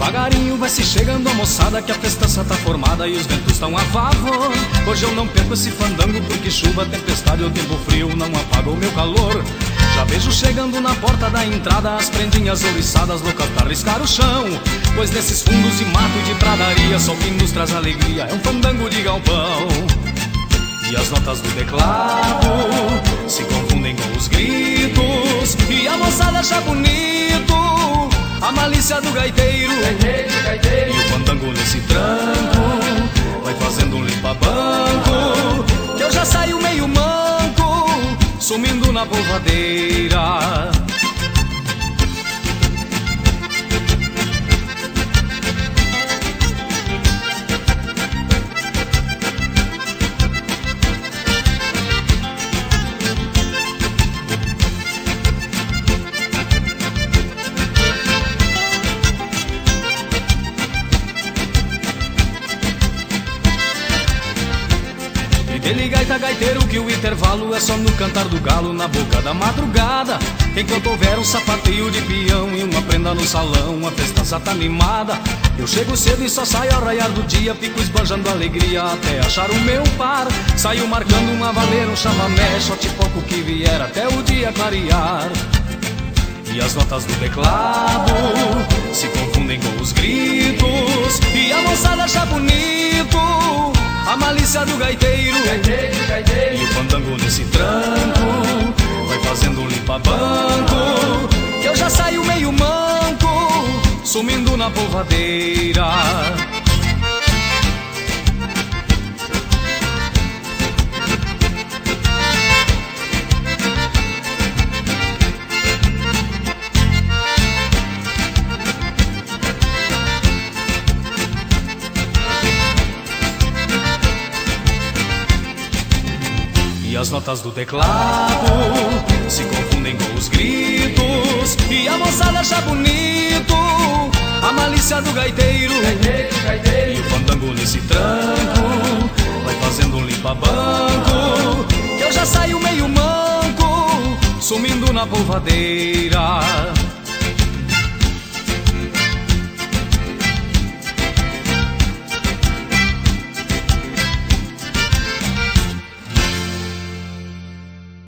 Devagarinho vai se chegando a moçada, que a festança tá formada e os ventos estão a favor. Hoje eu não perco esse fandango, porque chuva, tempestade ou tempo frio não apaga o meu calor. Já vejo chegando na porta da entrada as prendinhas ouriçadas, loucas pra riscar o chão. Pois nesses fundos de mato e de pradaria, só o que nos traz alegria é um fandango de galpão. E as notas do teclado se confundem com os gritos, e a moçada acha bonito a malícia do gaiteiro. E o fandango nesse tranco vai fazendo um limpa-banco, que eu já saio meio manco, sumindo na polvadeira. Ele gaita gaiteiro que o intervalo é só no cantar do galo na boca da madrugada. Enquanto houver um sapateio de peão e uma prenda no salão, a festança tá animada. Eu chego cedo e só saio ao raiar do dia, fico esbanjando alegria até achar o meu par. Saio marcando uma valeira, um chamamé, shot pouco que vier até o dia clarear. E as notas do teclado se confundem com os gritos, e a moçada acha bonito a malícia do gaiteiro. E o fandango nesse tranco vai fazendo um limpa-banco, que eu já saio meio manco, sumindo na polvadeira. E as notas do teclado se confundem com os gritos, e a moçada acha bonito a malícia do gaiteiro. E o fandango nesse tranco vai fazendo um limpa-banco, que eu já saio meio manco, sumindo na polvadeira.